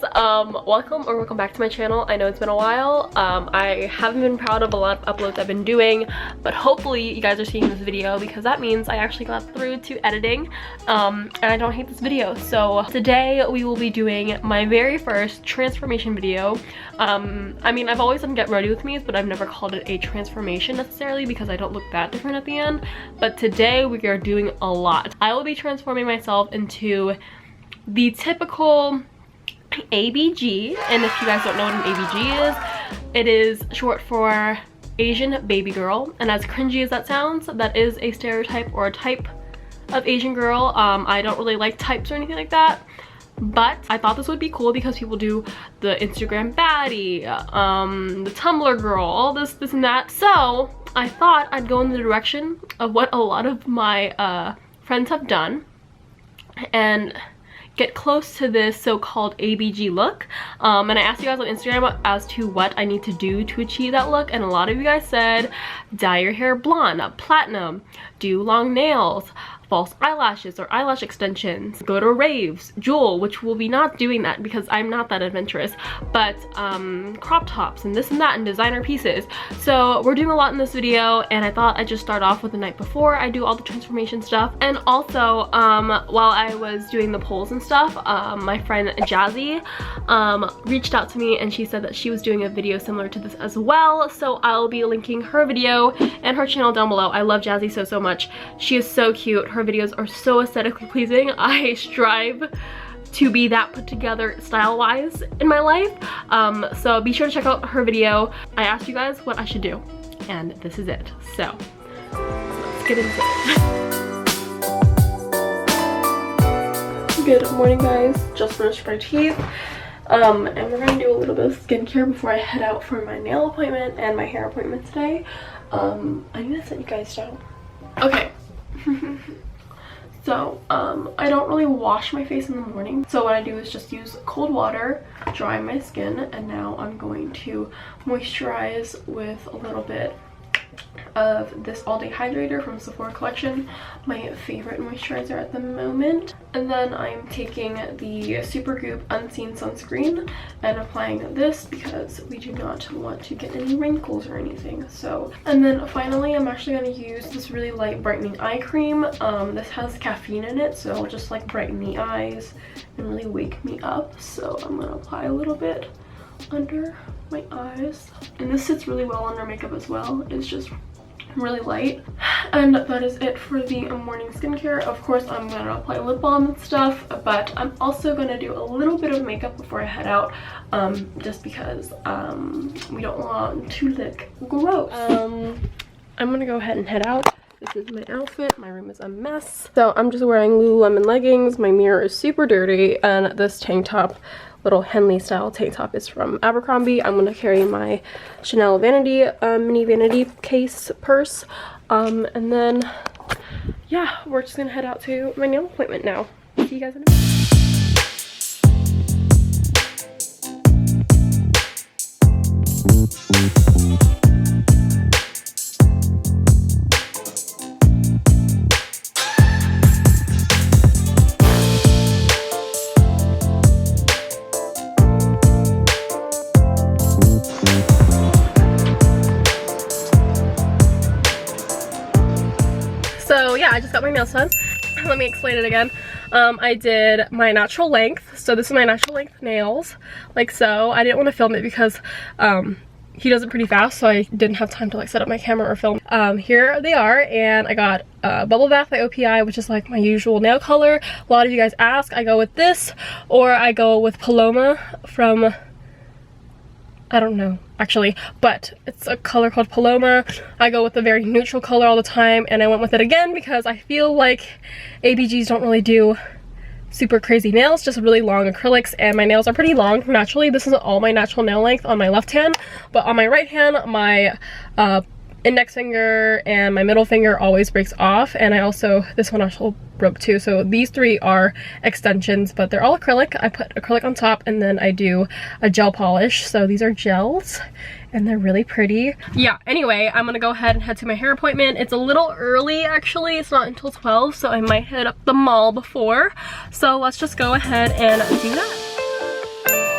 guys, welcome back to my channel. I know it's been a while. I haven't been proud of a lot of uploads I've been doing, but hopefully you guys are seeing this video because that means I actually got through to editing, and I don't hate this video. So today we will be doing my very first transformation video. I mean, I've always done get ready with me, but I've never called it a transformation necessarily because I don't look that different at the end. But today we are doing a lot. I will be transforming myself into the typical ABG, and if you guys don't know what an ABG is, it is short for Asian baby girl, and as cringy as that sounds, that is a stereotype or a type of Asian girl. I don't really like types or anything like that, but I thought this would be cool because people do the Instagram baddie, the Tumblr girl, all this and that. So I thought I'd go in the direction of what a lot of my friends have done and get close to this so-called ABG look. And I asked you guys on Instagram as to what I need to do to achieve that look, and a lot of you guys said dye your hair blonde, platinum, do long nails, false eyelashes or eyelash extensions, go to raves, jewel, which we'll be not doing that because I'm not that adventurous, but crop tops and this and that and designer pieces. So we're doing a lot in this video, and I thought I'd just start off with the night before I do all the transformation stuff. And also while I was doing the polls and stuff, my friend Jazzy reached out to me and she said that she was doing a video similar to this as well, so I'll be linking her video and her channel down below. I love Jazzy so much. She is so cute. Her videos are so aesthetically pleasing. I strive to be that put together style wise in my life, so be sure to check out her video. I asked you guys what I should do, and this is it. So let's get into it. Good morning, guys. Just brushed my teeth, and we're gonna do a little bit of skincare before I head out for my nail appointment and my hair appointment today. I need to set you guys down. Okay. So I don't really wash my face in the morning, so what I do is just use cold water, dry my skin, and now I'm going to moisturize with a little bit of this all day hydrator from Sephora collection, my favorite moisturizer at the moment. And then I'm taking the Supergoop Unseen sunscreen and applying this because we do not want to get any wrinkles or anything. So, and then finally I'm actually going to use this really light brightening eye cream. This has caffeine in it, so it'll just like brighten the eyes and really wake me up. So I'm going to apply a little bit under my eyes, and this sits really well under makeup as well. It's just really light, and that is it for the morning skincare. Of course I'm gonna apply lip balm and stuff, but I'm also gonna do a little bit of makeup before I head out, just because we don't want to look gross. I'm gonna go ahead and head out. This is my outfit. My room is a mess, so I'm just wearing Lululemon leggings. My mirror is super dirty, and this tank top, little Henley style tank top, is from Abercrombie. I'm gonna carry my Chanel Vanity mini vanity case purse, and then yeah, we're just gonna head out to my nail appointment now. See you guys in a minute. So yeah, I just got my nails done. Let me explain it again. I did my natural length. So this is my natural length nails, like so. I didn't want to film it because he does it pretty fast, so I didn't have time to like set up my camera or film. Here they are, and I got Bubble Bath by OPI, which is like my usual nail color. A lot of you guys ask, I go with this, or I go with Paloma from, I don't know actually, but it's a color called Paloma. I go with a very neutral color all the time, and I went with it again because I feel like ABGs don't really do super crazy nails, just really long acrylics, and my nails are pretty long naturally. This is all my natural nail length on my left hand, but on my right hand, my index finger and my middle finger always breaks off, and I also, this one also broke too. So these three are extensions, but they're all acrylic. I put acrylic on top, and then I do a gel polish. So these are gels, and they're really pretty. Yeah, anyway, I'm gonna go ahead and head to my hair appointment. It's a little early actually, it's not until 12, so I might head up the mall before. So let's just go ahead and do that.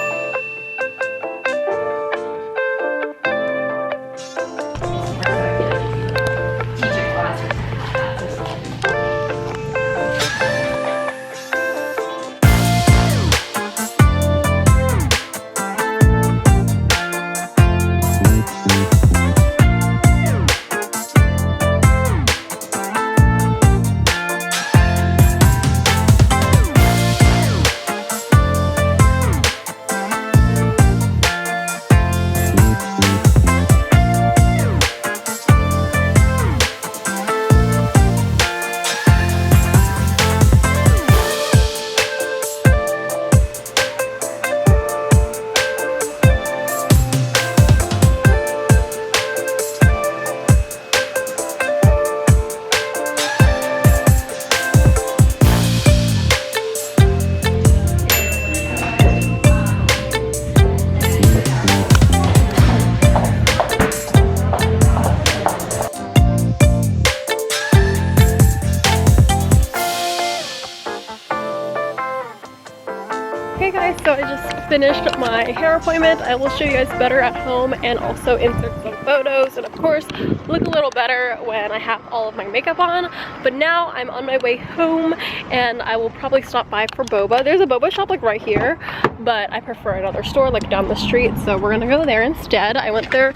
So I just finished my hair appointment. I will show you guys better at home and also insert some photos, and of course look a little better when I have all of my makeup on. But now I'm on my way home and I will probably stop by for boba. There's a boba shop like right here, but I prefer another store like down the street, so we're gonna go there instead. I went there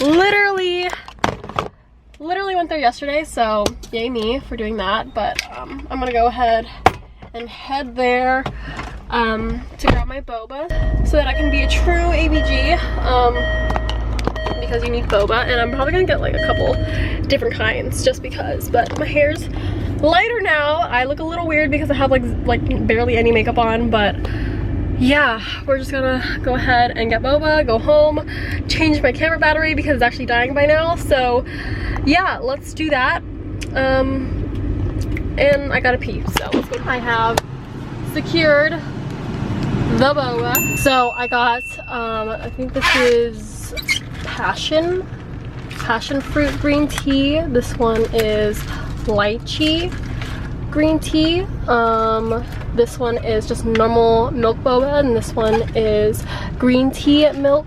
literally went there yesterday, so yay me for doing that. But I'm gonna go ahead and head there to grab my boba so that I can be a true ABG, because you need boba, and I'm probably gonna get like a couple different kinds just because. But my hair's lighter now. I look a little weird because I have like barely any makeup on, but yeah, we're just gonna go ahead and get boba, go home, change my camera battery because it's actually dying by now. So yeah, let's do that. And I gotta pee, so let's go. I have secured the boba. So I got, I think this is passion fruit green tea. This one is lychee green tea. This one is just normal milk boba, and this one is green tea milk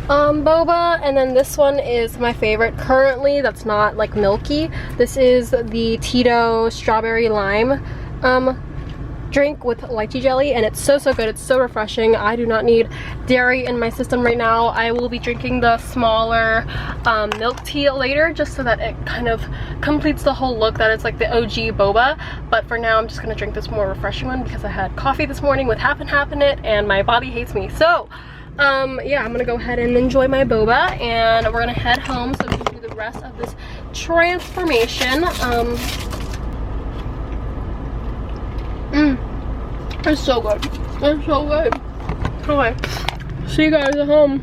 boba, and then this one is my favorite currently that's not like milky. This is the Tito strawberry lime drink with lychee jelly, and it's so good. It's so refreshing. I do not need dairy in my system right now. I will be drinking the smaller milk tea later, just so that it kind of completes the whole look, that it's like the OG boba. But for now I'm just gonna drink this more refreshing one because I had coffee this morning with half and half in it and my body hates me. So yeah, I'm gonna go ahead and enjoy my boba, and we're gonna head home so we can do the rest of this transformation. It's so good. It's so good. Okay, see you guys at home.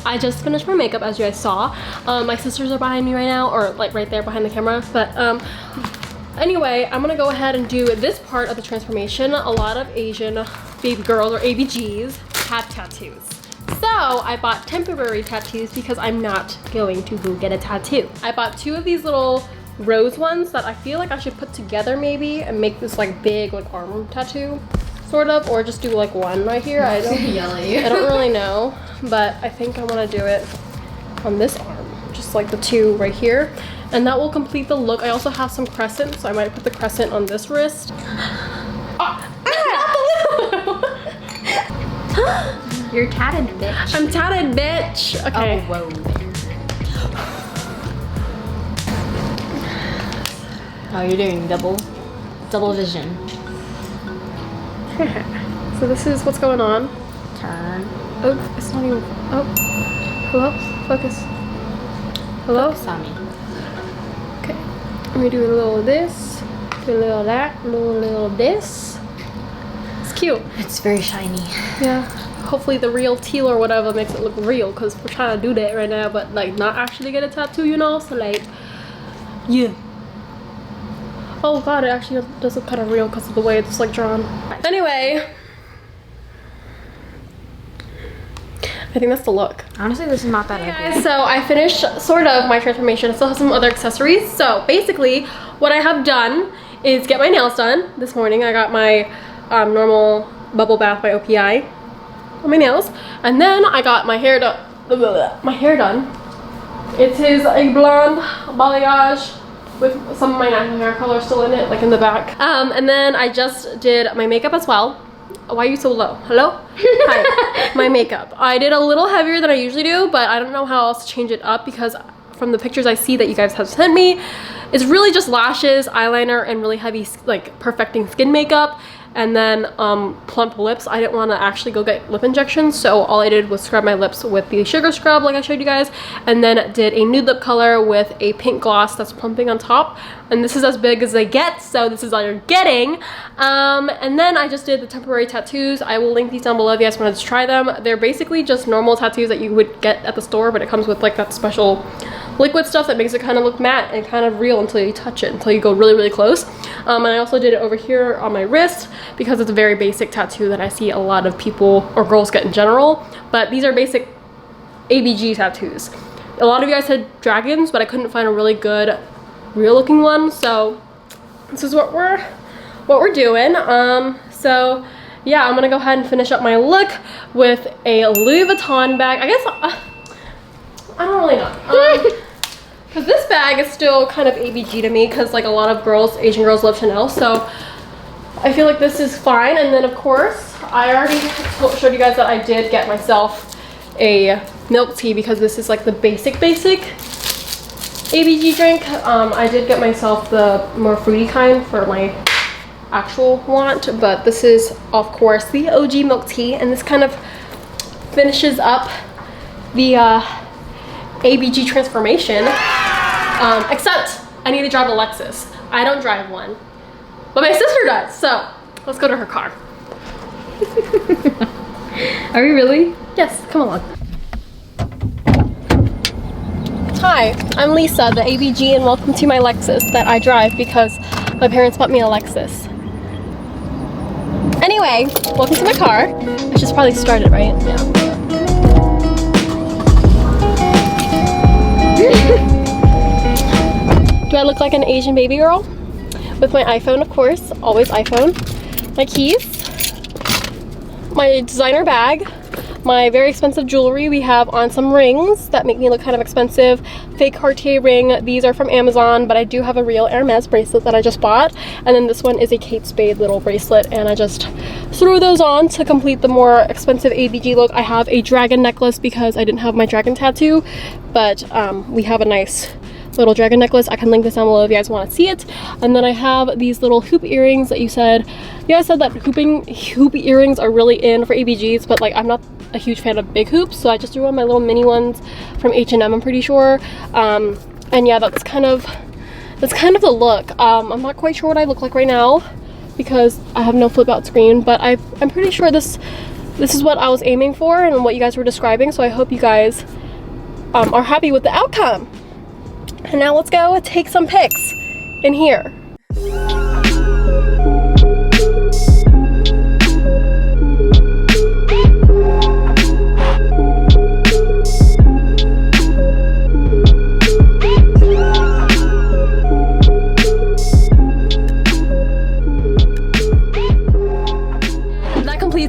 I just finished my makeup, as you guys saw. My sisters are behind me right now, or like right there behind the camera. But anyway, I'm gonna go ahead and do this part of the transformation. A lot of Asian baby girls, or ABGs, have tattoos. So I bought temporary tattoos because I'm not going to go get a tattoo. I bought two of these little rose ones that I feel like I should put together maybe and make this like big like arm tattoo. Sort of, or just do like one right here. I don't really know, but I think I want to do it on this arm, just like the two right here, and that will complete the look. I also have some crescent, so I might put the crescent on this wrist. You're tatted, bitch. I'm tatted, bitch. Okay. Oh, whoa. Oh, you're doing double vision. So this is what's going on. Turn. Oh, it's not even. Oh, hello. Focus. Hello. Focus on me. Okay. Let me do a little of this, do a little of that, a little of this. It's cute. It's very shiny. Yeah. Hopefully the real teal or whatever makes it look real, because we're trying to do that right now, but like not actually get a tattoo, you know. So like, Yeah. Oh god, it actually does look kind of real because of the way it's like drawn. Anyway, I think that's the look. Honestly, this is not that ugly. Guys, so I finished sort of my transformation. I still have some other accessories. So basically, what I have done is get my nails done this morning. I got my normal bubble bath by OPI on my nails, and then I got my hair done. It is a blonde balayage with some of my natural hair color still in it, like in the back. And then I just did my makeup as well. Why are you so low? Hello? Hi. My makeup. I did a little heavier than I usually do, but I don't know how else to change it up because from the pictures I see that you guys have sent me, it's really just lashes, eyeliner, and really heavy, like, perfecting skin makeup. And then plump lips. I didn't want to actually go get lip injections, so all I did was scrub my lips with the sugar scrub like I showed you guys, and then did a nude lip color with a pink gloss that's plumping on top. And this is as big as they get, so this is all you're getting. And then I just did the temporary tattoos. I will link these down below if you guys wanted to try them. They're basically just normal tattoos that you would get at the store, but it comes with like that special liquid stuff that makes it kind of look matte and kind of real until you touch it, until you go really, really close. And I also did it over here on my wrist because it's a very basic tattoo that I see a lot of people or girls get in general. But these are basic ABG tattoos. A lot of you guys said dragons, but I couldn't find a really good real looking one, so this is what we're doing. So yeah, I'm gonna go ahead and finish up my look with a Louis Vuitton bag. I guess I don't really know. Because this bag is still kind of ABG to me because like a lot of girls, Asian girls love Chanel, so I feel like this is fine. And then of course, I already showed you guys that I did get myself a milk tea because this is like the basic ABG drink. I did get myself the more fruity kind for my actual want, but this is of course the OG milk tea, and this kind of finishes up the ABG transformation, except I need to drive a Lexus. I don't drive one, but my sister does, so let's go to her car. Are we really? Yes, come along. Hi, I'm Lisa, the ABG, and welcome to my Lexus that I drive because my parents bought me a Lexus. Anyway, welcome to my car. I should probably start it, right? Yeah. Do I look like an Asian baby girl? With my iPhone, of course, always iPhone. My keys, my designer bag, my very expensive jewelry. We have on some rings that make me look kind of expensive. Fake Cartier ring. These are from Amazon, but I do have a real Hermes bracelet that I just bought. And then this one is a Kate Spade little bracelet, and I just threw those on to complete the more expensive ABG look. I have a dragon necklace because I didn't have my dragon tattoo, but we have a nice little dragon necklace. I can link this down below if you guys want to see it. And then I have these little hoop earrings that you guys said that hoop earrings are really in for ABGs, but like I'm not a huge fan of big hoops, so I just threw on my little mini ones from H&M, I'm pretty sure. And yeah, that's kind of the look. I'm not quite sure what I look like right now because I have no flip out screen, but I'm pretty sure this is what I was aiming for and what you guys were describing, so I hope you guys are happy with the outcome. And now let's go take some pics in here.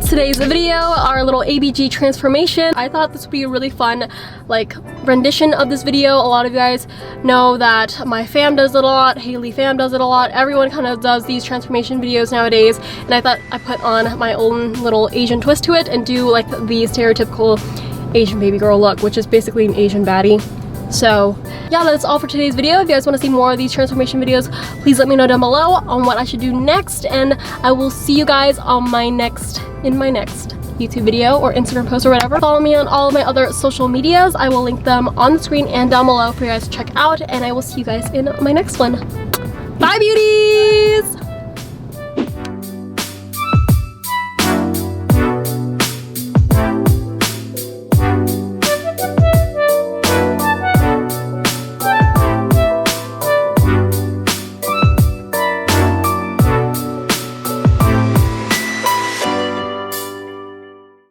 Today's video, our little ABG transformation. I thought this would be a really fun like rendition of this video. A lot of you guys know that my fam does it a lot, Haley fam does it a lot, everyone kind of does these transformation videos nowadays, and I thought I'd put on my own little Asian twist to it and do like the stereotypical Asian baby girl look, which is basically an Asian baddie. So yeah, that's all for today's video. If you guys want to see more of these transformation videos, please let me know down below on what I should do next, and I will see you guys on my next YouTube video or Instagram post or whatever. Follow me on all of my other social medias. I will link them on the screen and down below for you guys to check out, and I will see you guys in my next one. Bye beauties!